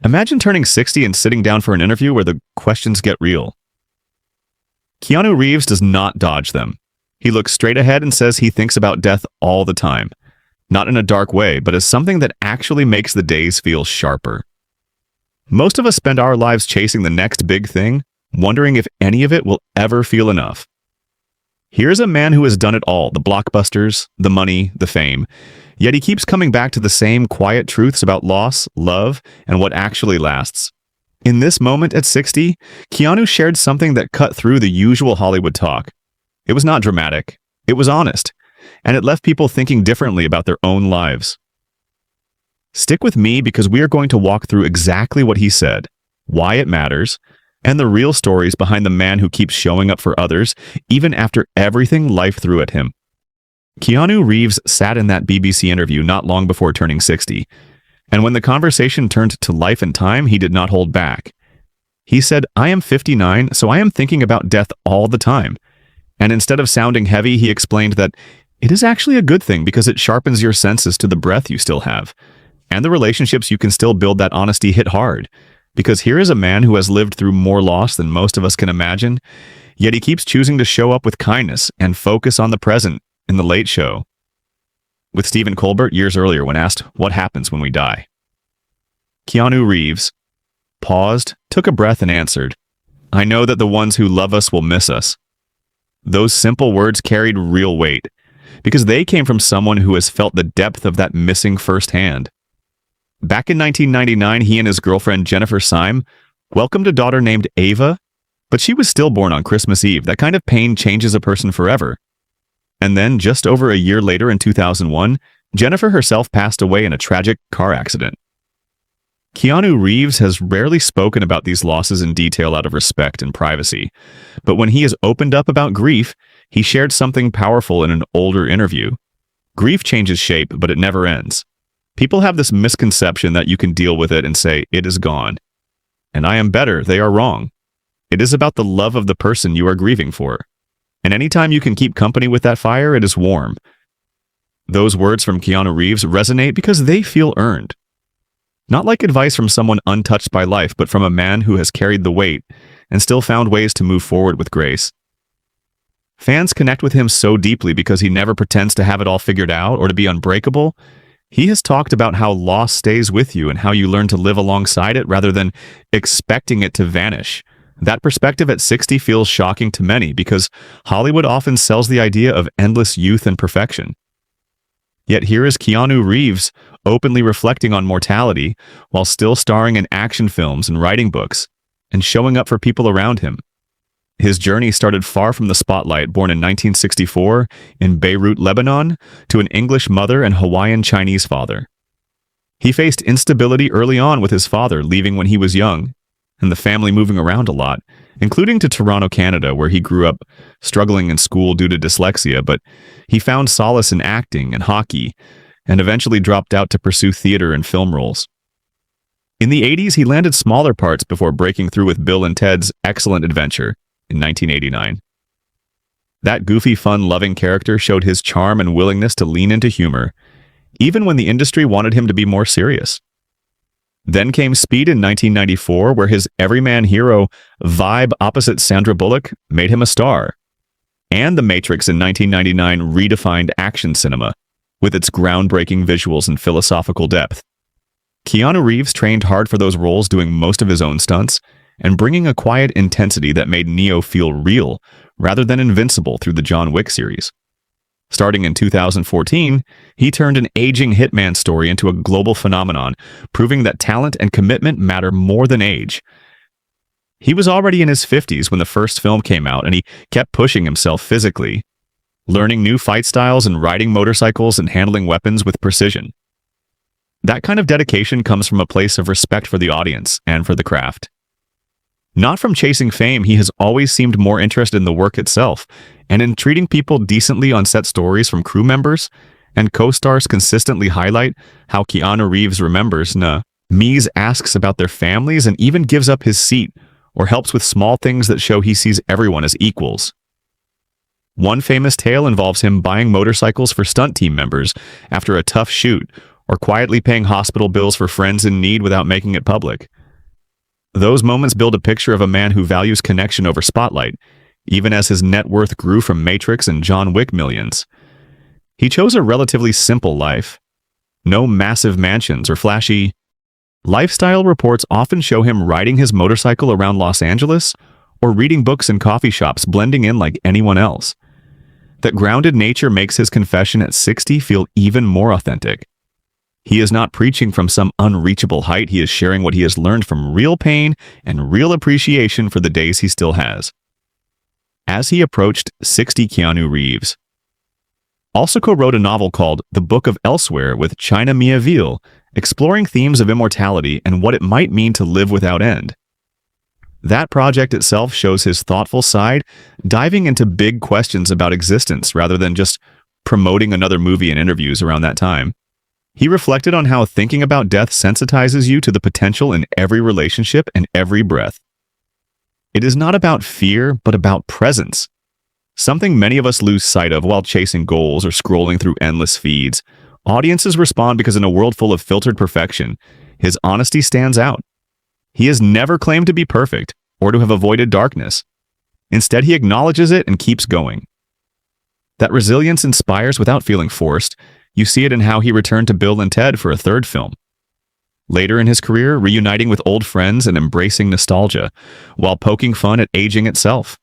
Imagine turning 60 and sitting down for an interview where the questions get real. Keanu Reeves does not dodge them. He looks straight ahead and says he thinks about death all the time. Not in a dark way, but as something that actually makes the days feel sharper. Most of us spend our lives chasing the next big thing, wondering if any of it will ever feel enough. Here's a man who has done it all, the blockbusters, the money, the fame. Yet he keeps coming back to the same quiet truths about loss, love, and what actually lasts. In this moment at 60, Keanu shared something that cut through the usual Hollywood talk. It was not dramatic. It was honest. And it left people thinking differently about their own lives. Stick with me because we are going to walk through exactly what he said, why it matters, and the real stories behind the man who keeps showing up for others, even after everything life threw at him. Keanu Reeves sat in that BBC interview not long before turning 60, and when the conversation turned to life and time, he did not hold back. He said, "I am 59, so I am thinking about death all the time." And instead of sounding heavy, he explained that it is actually a good thing because it sharpens your senses to the breath you still have. And the relationships you can still build. That honesty hit hard. Because here is a man who has lived through more loss than most of us can imagine, yet he keeps choosing to show up with kindness and focus on the present in The Late Show with Stephen Colbert years earlier when asked what happens when we die. Keanu Reeves paused, took a breath and answered, "I know that the ones who love us will miss us." Those simple words carried real weight because they came from someone who has felt the depth of that missing firsthand. Back in 1999, he and his girlfriend Jennifer Syme welcomed a daughter named Ava, but she was stillborn on Christmas Eve. That kind of pain changes a person forever. And then, just over a year later in 2001, Jennifer herself passed away in a tragic car accident. Keanu Reeves has rarely spoken about these losses in detail out of respect and privacy, but when he has opened up about grief, he shared something powerful in an older interview. Grief changes shape, but it never ends. People have this misconception that you can deal with it and say, "It is gone." And I am better, they are wrong. It is about the love of the person you are grieving for. And anytime you can keep company with that fire, it is warm. Those words from Keanu Reeves resonate because they feel earned. Not like advice from someone untouched by life, but from a man who has carried the weight and still found ways to move forward with grace. Fans connect with him so deeply because he never pretends to have it all figured out or to be unbreakable. He has talked about how loss stays with you and how you learn to live alongside it rather than expecting it to vanish. That perspective at 60 feels shocking to many because Hollywood often sells the idea of endless youth and perfection. Yet here is Keanu Reeves openly reflecting on mortality while still starring in action films and writing books and showing up for people around him. His journey started far from the spotlight, born in 1964 in Beirut, Lebanon, to an English mother and Hawaiian Chinese father. He faced instability early on with his father leaving when he was young, and the family moving around a lot, including to Toronto, Canada, where he grew up struggling in school due to dyslexia, but he found solace in acting and hockey, and eventually dropped out to pursue theater and film roles. In the 80s, he landed smaller parts before breaking through with Bill and Ted's Excellent Adventure in 1989. That goofy, fun-loving character showed his charm and willingness to lean into humor, even when the industry wanted him to be more serious. Then came Speed in 1994, where his everyman hero vibe opposite Sandra Bullock made him a star. And The Matrix in 1999 redefined action cinema, with its groundbreaking visuals and philosophical depth. Keanu Reeves trained hard for those roles, doing most of his own stunts, and bringing a quiet intensity that made Neo feel real rather than invincible through the John Wick series. Starting in 2014, he turned an aging hitman story into a global phenomenon, proving that talent and commitment matter more than age. He was already in his 50s when the first film came out, and he kept pushing himself physically, learning new fight styles and riding motorcycles and handling weapons with precision. That kind of dedication comes from a place of respect for the audience and for the craft. Not from chasing fame, he has always seemed more interested in the work itself and in treating people decently on set. Stories from crew members and co-stars consistently highlight how Keanu Reeves remembers me's, asks about their families, and even gives up his seat or helps with small things that show he sees everyone as equals. One famous tale involves him buying motorcycles for stunt team members after a tough shoot, or quietly paying hospital bills for friends in need without making it public. Those moments build a picture of a man who values connection over spotlight, even as his net worth grew from Matrix and John Wick millions. He chose a relatively simple life. No massive mansions or flashy. Lifestyle reports often show him riding his motorcycle around Los Angeles or reading books in coffee shops, blending in like anyone else. That grounded nature makes his confession at 60 feel even more authentic. He is not preaching from some unreachable height. He is sharing what he has learned from real pain and real appreciation for the days he still has. As he approached 60, Keanu Reeves also co-wrote a novel called The Book of Elsewhere with China Miéville, exploring themes of immortality and what it might mean to live without end. That project itself shows his thoughtful side, diving into big questions about existence rather than just promoting another movie in interviews around that time. He reflected on how thinking about death sensitizes you to the potential in every relationship and every breath. It is not about fear, but about presence. Something many of us lose sight of while chasing goals or scrolling through endless feeds. Audiences respond because in a world full of filtered perfection, his honesty stands out. He has never claimed to be perfect or to have avoided darkness. Instead, he acknowledges it and keeps going. That resilience inspires without feeling forced. You see it in how he returned to Bill and Ted for a third film. Later in his career, reuniting with old friends and embracing nostalgia, while poking fun at aging itself.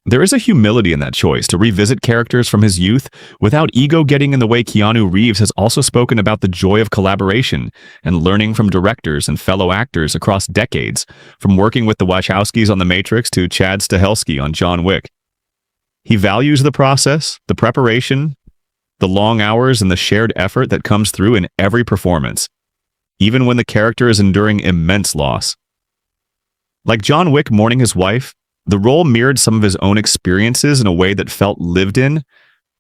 There is a humility in that choice to revisit characters from his youth without ego getting in the way. Keanu Reeves has also spoken about the joy of collaboration and learning from directors and fellow actors across decades, from working with the Wachowskis on The Matrix to Chad Stahelski on John Wick. He values the process, the preparation, the long hours, and the shared effort that comes through in every performance, even when the character is enduring immense loss. Like John Wick mourning his wife, the role mirrored some of his own experiences in a way that felt lived in,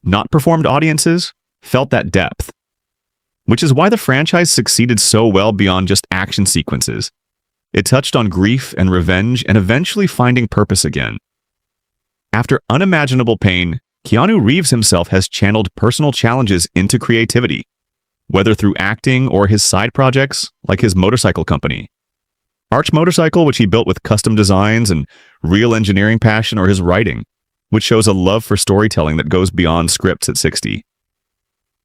not performed. Audiences felt that depth, which is why the franchise succeeded so well beyond just action sequences. It touched on grief and revenge and eventually finding purpose again. After unimaginable pain, Keanu Reeves himself has channeled personal challenges into creativity, whether through acting or his side projects like his motorcycle company. Arch Motorcycle, which he built with custom designs and real engineering passion, or his writing, which shows a love for storytelling that goes beyond scripts at 60.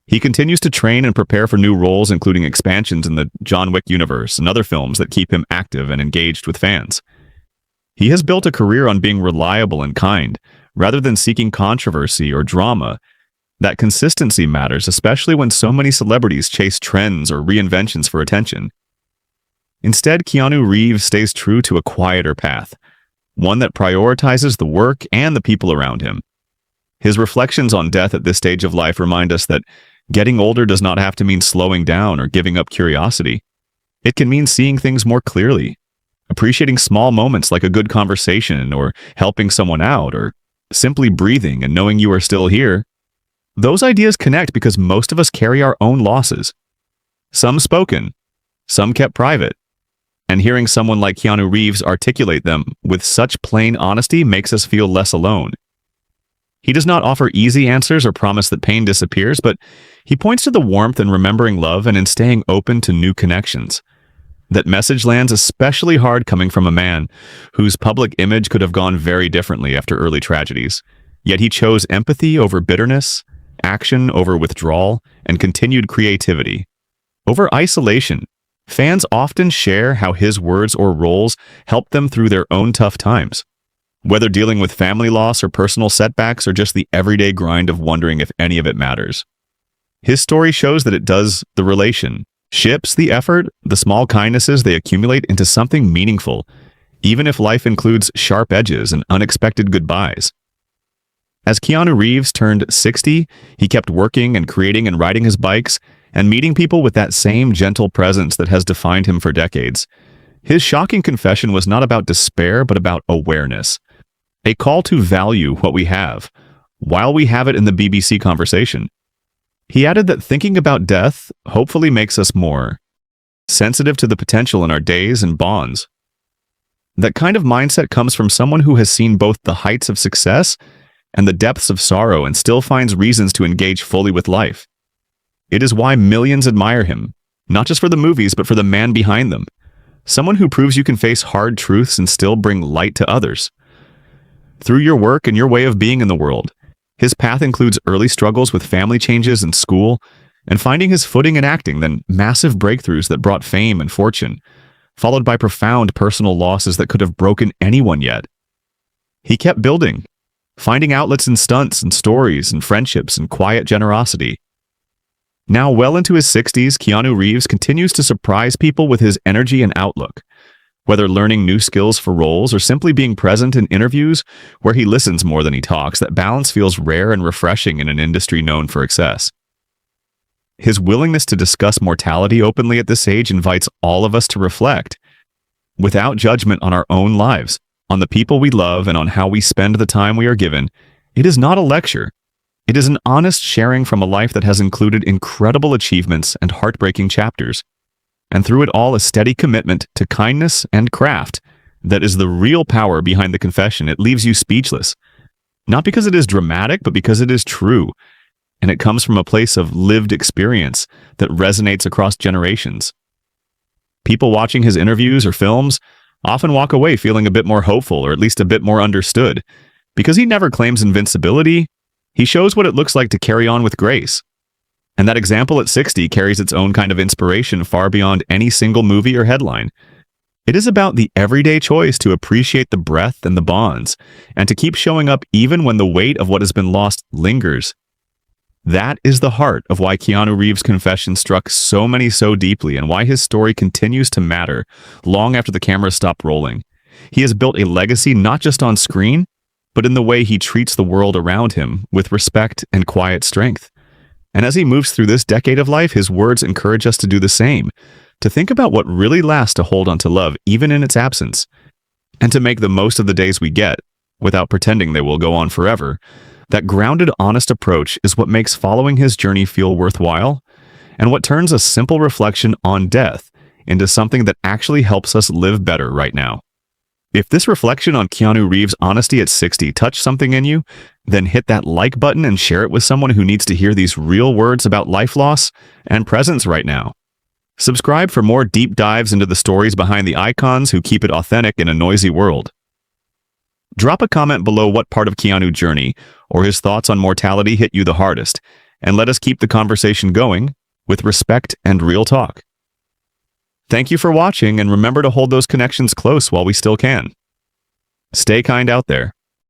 He continues to train and prepare for new roles, including expansions in the John Wick universe and other films that keep him active and engaged with fans. He has built a career on being reliable and kind, rather than seeking controversy or drama. That consistency matters, especially when so many celebrities chase trends or reinventions for attention. Instead, Keanu Reeves stays true to a quieter path, one that prioritizes the work and the people around him. His reflections on death at this stage of life remind us that getting older does not have to mean slowing down or giving up curiosity. It can mean seeing things more clearly, appreciating small moments like a good conversation or helping someone out or simply breathing and knowing you are still here. Those ideas connect because most of us carry our own losses. Some spoken, some kept private. And hearing someone like Keanu Reeves articulate them with such plain honesty makes us feel less alone. He does not offer easy answers or promise that pain disappears, but he points to the warmth in remembering love and in staying open to new connections. That message lands especially hard coming from a man whose public image could have gone very differently after early tragedies. Yet he chose empathy over bitterness, action over withdrawal, and continued creativity over isolation. Fans often share how his words or roles helped them through their own tough times, whether dealing with family loss or personal setbacks or just the everyday grind of wondering if any of it matters. His story shows that it does. The relation ships the effort, the small kindnesses they accumulate into something meaningful, even if life includes sharp edges and unexpected goodbyes. As Keanu Reeves turned 60, he kept working and creating and riding his bikes and meeting people with that same gentle presence that has defined him for decades. His shocking confession was not about despair, but about awareness. A call to value what we have, while we have it in the BBC conversation. He added that thinking about death hopefully makes us more sensitive to the potential in our days and bonds. That kind of mindset comes from someone who has seen both the heights of success and the depths of sorrow and still finds reasons to engage fully with life. It is why millions admire him, not just for the movies, but for the man behind them. Someone who proves you can face hard truths and still bring light to others. Through your work and your way of being in the world, his path includes early struggles with family changes and school, and finding his footing in acting, then massive breakthroughs that brought fame and fortune, followed by profound personal losses that could have broken anyone yet. He kept building, finding outlets in stunts and stories and friendships and quiet generosity. Now well into his 60s, Keanu Reeves continues to surprise people with his energy and outlook. Whether learning new skills for roles or simply being present in interviews where he listens more than he talks, that balance feels rare and refreshing in an industry known for excess. His willingness to discuss mortality openly at this age invites all of us to reflect, without judgment, on our own lives, on the people we love, and on how we spend the time we are given. It is not a lecture. It is an honest sharing from a life that has included incredible achievements and heartbreaking chapters, and through it all a steady commitment to kindness and craft that is the real power behind the confession. It leaves you speechless, not because it is dramatic, but because it is true, and it comes from a place of lived experience that resonates across generations. People watching his interviews or films often walk away feeling a bit more hopeful, or at least a bit more understood, because he never claims invincibility. He shows what it looks like to carry on with grace. And that example at 60 carries its own kind of inspiration far beyond any single movie or headline. It is about the everyday choice to appreciate the breath and the bonds, and to keep showing up even when the weight of what has been lost lingers. That is the heart of why Keanu Reeves' confession struck so many so deeply, and why his story continues to matter long after the cameras stop rolling. He has built a legacy not just on screen, but in the way he treats the world around him with respect and quiet strength. And as he moves through this decade of life, his words encourage us to do the same, to think about what really lasts, to hold on to love even in its absence, and to make the most of the days we get without pretending they will go on forever. That grounded, honest approach is what makes following his journey feel worthwhile, and what turns a simple reflection on death into something that actually helps us live better right now. If this reflection on Keanu Reeves' honesty at 60 touched something in you, then hit that like button and share it with someone who needs to hear these real words about life loss and presence right now. Subscribe for more deep dives into the stories behind the icons who keep it authentic in a noisy world. Drop a comment below what part of Keanu's journey or his thoughts on mortality hit you the hardest, and let us keep the conversation going with respect and real talk. Thank you for watching, and remember to hold those connections close while we still can. Stay kind out there.